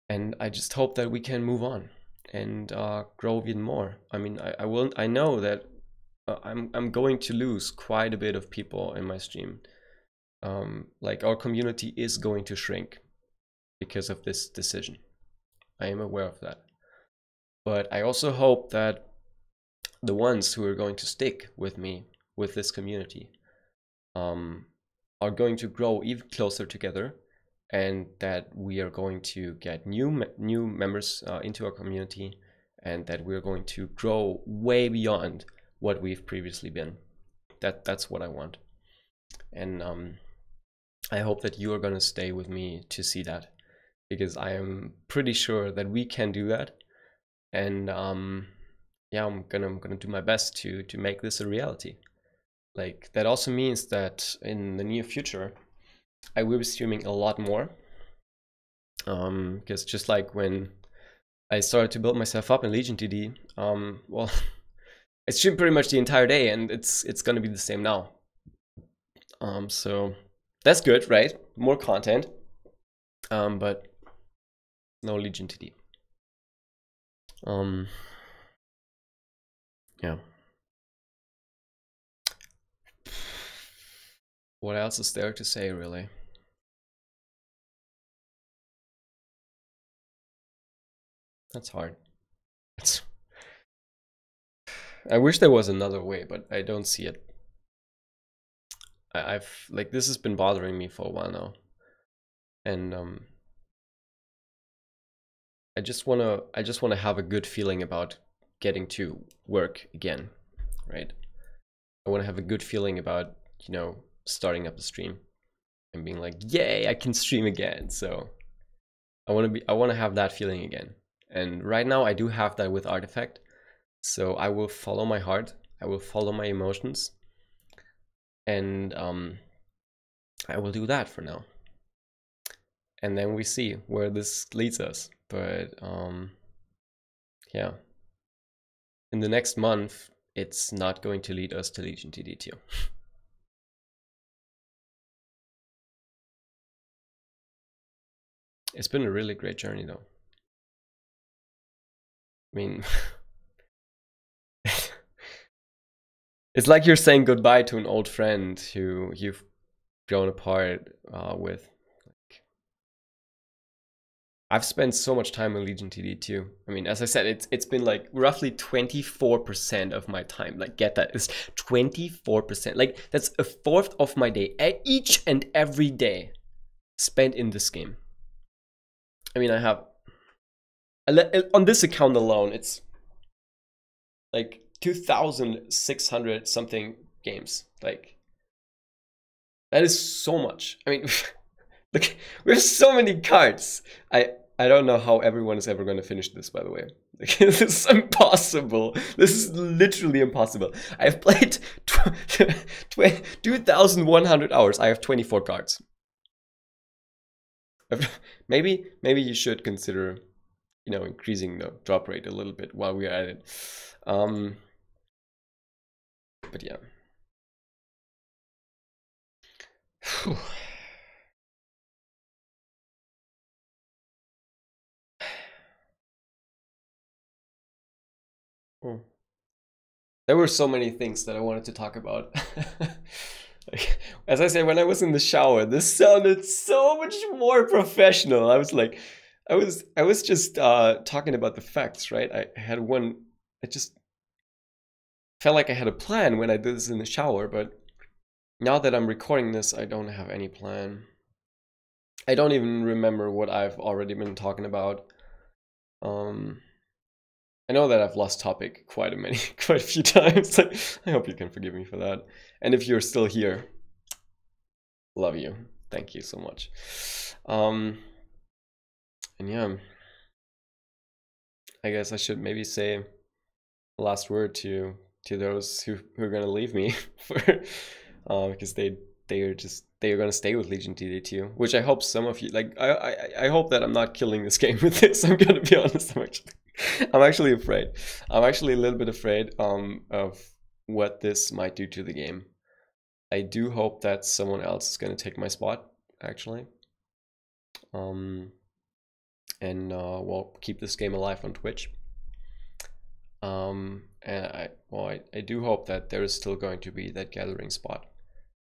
and I just hope that we can move on and grow even more. I mean, I will. I know that I'm going to lose quite a bit of people in my stream. Like our community is going to shrink because of this decision. I am aware of that. But I also hope that the ones who are going to stick with me, with this community, are going to grow even closer together, and that we are going to get new members into our community, and that we're going to grow way beyond what we've previously been. That's what I want. And I hope that you are going to stay with me to see that, because I am pretty sure that we can do that. And yeah, I'm gonna do my best to make this a reality. Like that also means that in the near future I will be streaming a lot more, because just like when I started to build myself up in Legion TD, well, I streamed pretty much the entire day, and it's gonna be the same now. So that's good, right? More content, but no Legion TD. Yeah. What else is there to say, really? That's hard. I wish there was another way, but I don't see it. I've like this has been bothering me for a while now, and I just wanna have a good feeling about getting to work again, right? I wanna have a good feeling about, you know, starting up a stream and being like, yay, I can stream again. So I wanna have that feeling again. And right now I do have that with Artifact. So I will follow my heart. I will follow my emotions. And I will do that for now. And then we see where this leads us. But yeah. In the next month, it's not going to lead us to Legion TD2. It's been a really great journey though. I mean, it's like you're saying goodbye to an old friend who you've grown apart with. I've spent so much time in Legion TD2. I mean, as I said, it's been like roughly 24% of my time. Like, get that, it's 24%. Like, that's a fourth of my day, each and every day, spent in this game. I mean, I have on this account alone, it's like 2,600 something games. Like, that is so much. I mean, look, we have so many cards. I don't know how everyone is ever going to finish this, by the way. Like, this is impossible. This is literally impossible. I've played 2,100 hours. I have 24 cards. Maybe you should consider, you know, increasing the drop rate a little bit while we're at it. But yeah. Whew. There were so many things that I wanted to talk about. Like, as I said, when I was in the shower, this sounded so much more professional. I was like, I was just talking about the facts, right? I just felt like I had a plan when I did this in the shower, but now that I'm recording this, I don't have any plan. I don't even remember what I've already been talking about. I know that I've lost topic quite a few times. I hope you can forgive me for that. And if you're still here, love you. Thank you so much. And yeah, I guess I should maybe say the last word to to those who are gonna leave me for because they are gonna stay with Legion TD2, which I hope some of you like. I hope that I'm not killing this game with this. I'm gonna be honest. I'm actually afraid. I'm actually a little bit afraid of what this might do to the game. I do hope that someone else is gonna take my spot actually. And we'll keep this game alive on Twitch. And I do hope that there is still going to be that gathering spot.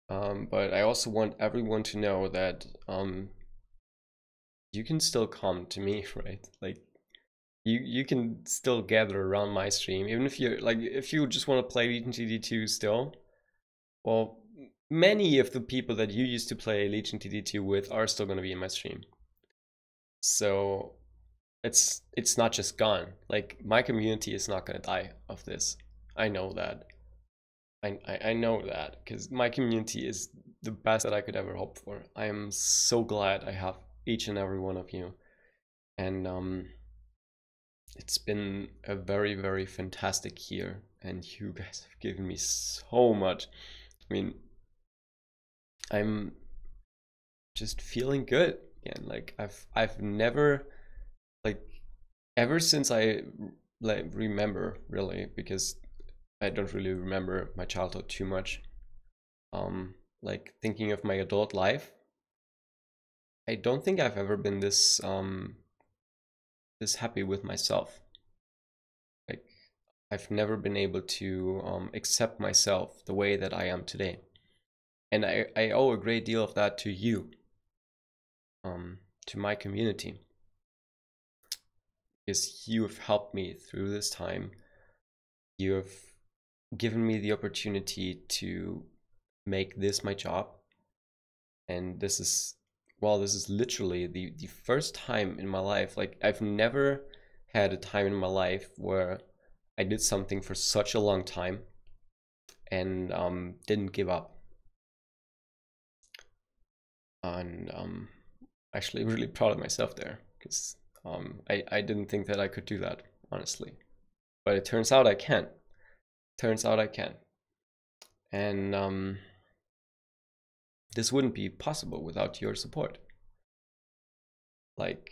But I also want everyone to know that you can still come to me, right? Like you can still gather around my stream, even if you're like if you just want to play Legion TD2 still. Well, many of the people that you used to play Legion TD2 with are still going to be in my stream. So it's not just gone. Like my community is not gonna die of this. I know that. I know that because my community is the best that I could ever hope for. I am so glad I have each and every one of you, and it's been a very, very fantastic year, and you guys have given me so much. I mean, I'm just feeling good again. Like I've never, like, ever since I like remember, really, because I don't really remember my childhood too much. Like thinking of my adult life, I don't think I've ever been this this happy with myself. Like I've never been able to accept myself the way that I am today, and I owe a great deal of that to you, to my community, because you have helped me through this time. You have given me the opportunity to make this my job, and this is, well, this is literally the first time in my life. Like I've never had a time in my life where I did something for such a long time and didn't give up. And actually really proud of myself there, because I didn't think that I could do that, honestly, but it turns out I can. Turns out I can. And this wouldn't be possible without your support. Like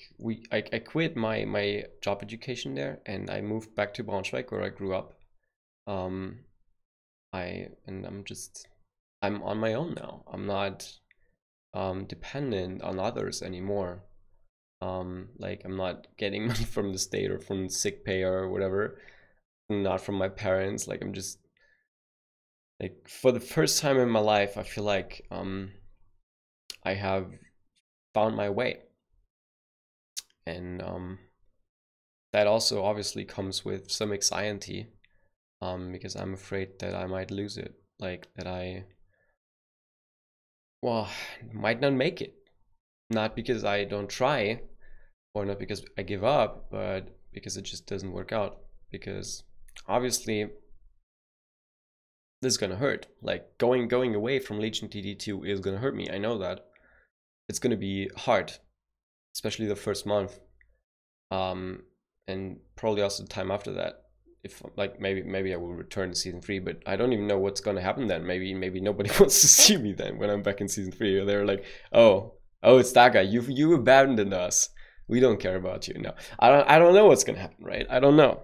I quit my job education there, and I moved back to Braunschweig where I grew up. I'm on my own now. I'm not dependent on others anymore. Like I'm not getting money from the state or from sick pay or whatever, not from my parents. Like I'm just, like, for the first time in my life, I feel like I have found my way. And that also obviously comes with some anxiety, because I'm afraid that I might lose it, like that I, well, might not make it. Not because I don't try, or not because I give up, but because it just doesn't work out. Because obviously this is gonna hurt. Like going away from Legion TD2 is gonna hurt me. I know that. It's gonna be hard, especially the first month, and probably also the time after that. If like maybe I will return to season 3, but I don't even know what's gonna happen then. Maybe nobody wants to see me then when I'm back in season 3. Or they're like, oh, it's that guy. You abandoned us. We don't care about you. No, I don't know what's gonna happen, right? I don't know.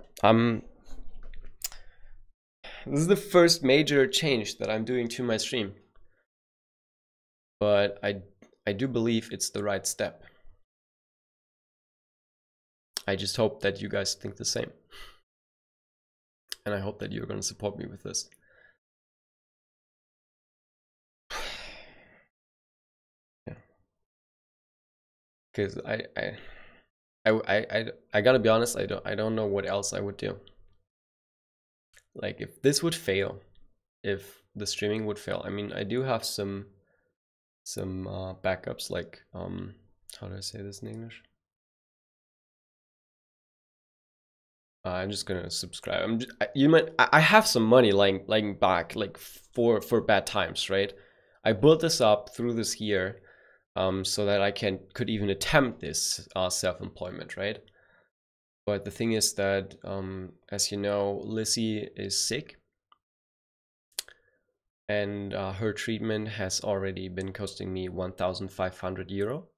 This is the first major change that I'm doing to my stream, but I do believe it's the right step. I just hope that you guys think the same, and I hope that you're going to support me with this. Yeah, because I gotta be honest. I don't know what else I would do. Like if this would fail, if the streaming would fail. I mean, I do have some backups. Like how do I say this in English? I'm just gonna subscribe. I have some money lying back, like for bad times, right? I built this up through this year, so that I could even attempt this self-employment, right? But the thing is that, as you know, Lizzie is sick, and her treatment has already been costing me 1,500 euro.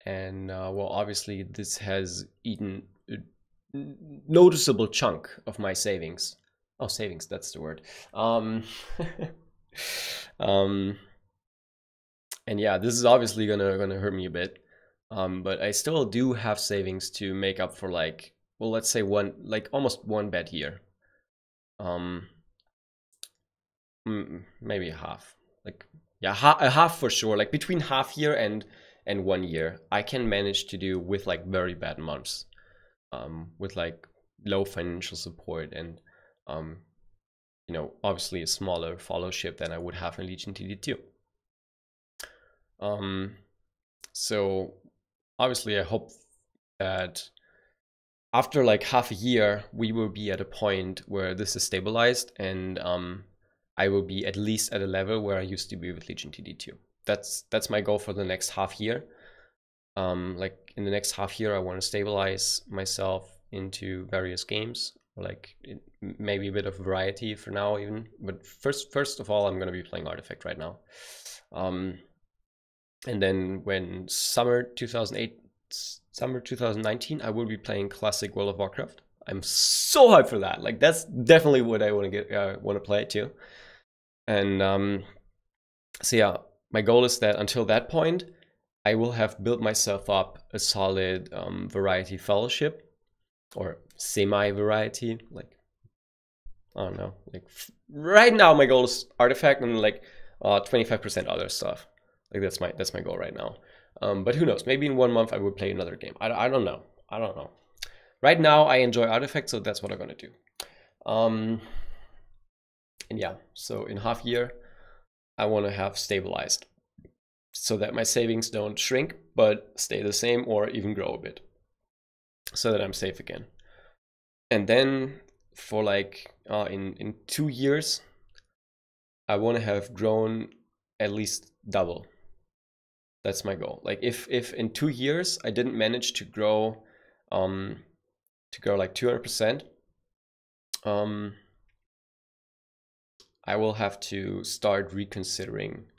And well, obviously this has eaten a noticeable chunk of my savings. Oh, savings, that's the word. um, and yeah, this is obviously gonna hurt me a bit. But I still do have savings to make up for, like, well, let's say almost one bad year. Maybe a half. Like, yeah, a half for sure. Like between half year and 1 year, I can manage to do with like very bad months, with like low financial support and obviously a smaller followership than I would have in Legion TD2. So obviously I hope that after like half a year, we will be at a point where this is stabilized and I will be at least at a level where I used to be with Legion TD2. That's my goal for the next half year. Like in the next half year, I want to stabilize myself into various games, like maybe a bit of variety for now even. But first of all, I'm going to be playing Artifact right now. And then when summer 2019, I will be playing classic World of Warcraft. I'm so hyped for that. Like that's definitely what I want to play too. And so yeah, my goal is that until that point, I will have built myself up a solid variety fellowship, or semi-variety. Like, I don't know. Like right now, my goal is Artifact and like 25% other stuff. Like that's my goal right now. But who knows? Maybe in 1 month I will play another game. I don't know. I don't know. Right now I enjoy Artifact, so that's what I'm gonna do. And yeah, so in half year I want to have stabilized, so that my savings don't shrink but stay the same or even grow a bit, so that I'm safe again. And then for like in 2 years, I want to have grown at least double. That's my goal. Like if in 2 years I didn't manage to grow like 200%, I will have to start reconsidering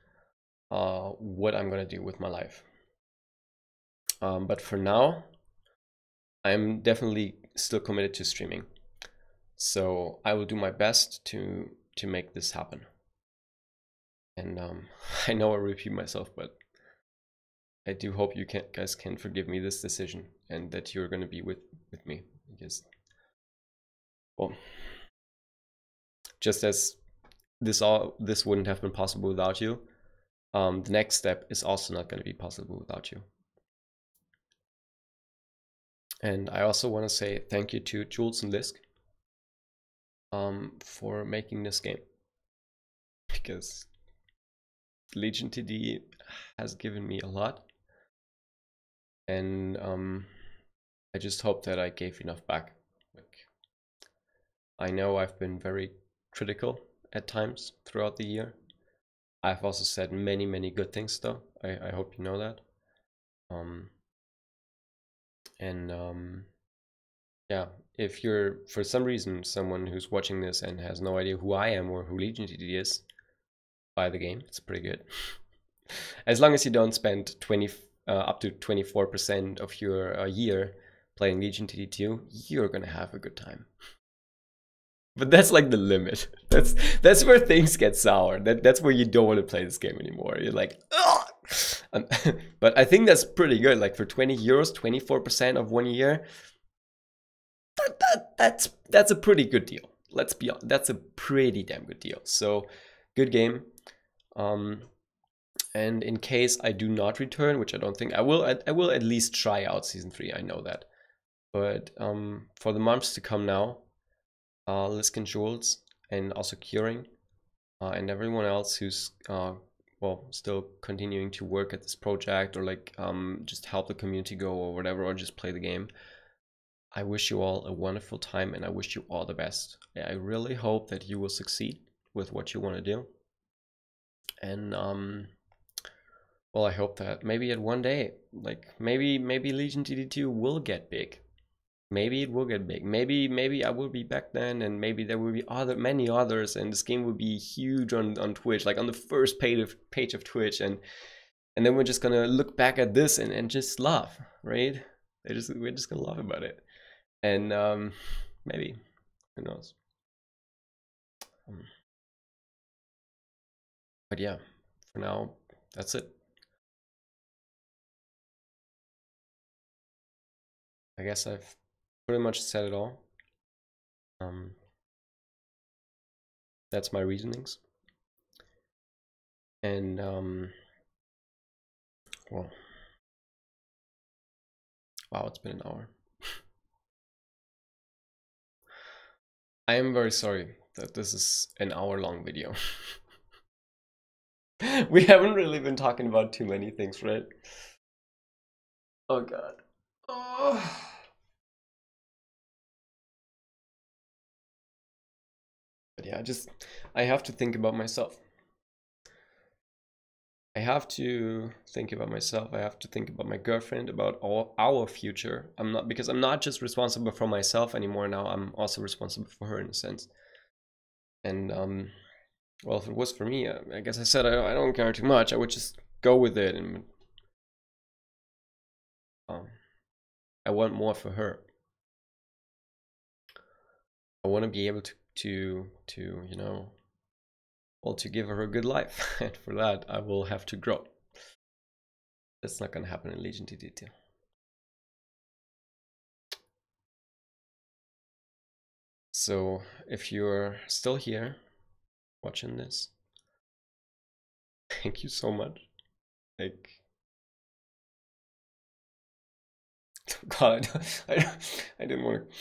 what I'm gonna do with my life. But for now, I'm definitely still committed to streaming. So I will do my best to make this happen. And I know I repeat myself, but I do hope you guys can forgive me this decision, and that you're gonna be with me, because, well, just as this wouldn't have been possible without you, the next step is also not going to be possible without you. And I also want to say thank you to Jules and Lisk for making this game, because Legion TD has given me a lot, and I just hope that I gave enough back. Like, I know I've been very critical at times throughout the year. I've also said many good things though. I hope you know that. Yeah, if you're for some reason someone who's watching this and has no idea who I am or who Legion TD is, buy the game. It's pretty good. As long as you don't spend up to 24% of your year playing Legion TD2, you're gonna have a good time. But that's like the limit. That's where things get sour. That's where you don't want to play this game anymore. You're like, ugh! But I think that's pretty good. Like for 20 euros, 24% of 1 year. That's a pretty good deal. Let's be honest. That's a pretty damn good deal. So, good game. And in case I do not return, which I don't think I will at least try out Season 3. I know that. But for the months to come now, Lisk and Jules, and also Curing, and everyone else who's well, still continuing to work at this project, or like just help the community go or whatever, or just play the game. I wish you all a wonderful time, and I wish you all the best. I really hope that you will succeed with what you want to do. And well, I hope that maybe at one day, like maybe Legion TD2 will get big. Maybe it will get big. Maybe I will be back then, and maybe there will be many others, and this game will be huge on Twitch, like on the first page of Twitch, and then we're just gonna look back at this and just laugh, right? We're just gonna laugh about it, and maybe, who knows? But yeah, for now, that's it. I guess I've pretty much said it all. That's my reasonings, and well, wow, it's been an hour. I am very sorry that this is an hour-long video. We haven't really been talking about too many things, right? Oh god. Oh. But yeah, I have to think about myself. I have to think about myself. I have to think about my girlfriend, about our future. I'm not just responsible for myself anymore now. I'm also responsible for her in a sense. And well, if it was for me, I guess I said I don't care too much. I would just go with it, and I want more for her. I want to be able to you know, well, to give her a good life, and for that I will have to grow. That's not gonna happen in Legion to Detail. So if you're still here watching this, thank you so much. Like, God, I didn't want to.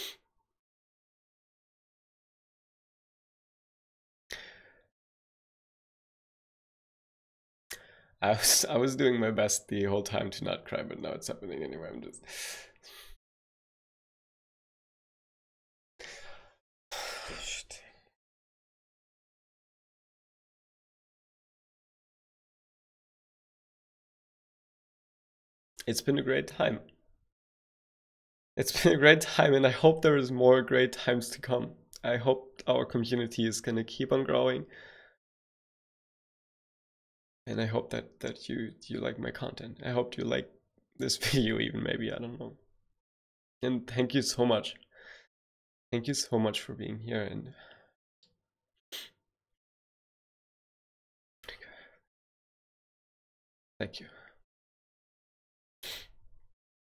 I was doing my best the whole time to not cry, but now it's happening anyway. I'm just. It's been a great time. It's been a great time, and I hope there is more great times to come. I hope our community is gonna keep on growing, and I hope that you like my content. I hope you like this video even, maybe, I don't know. And thank you so much. Thank you so much for being here, and thank you.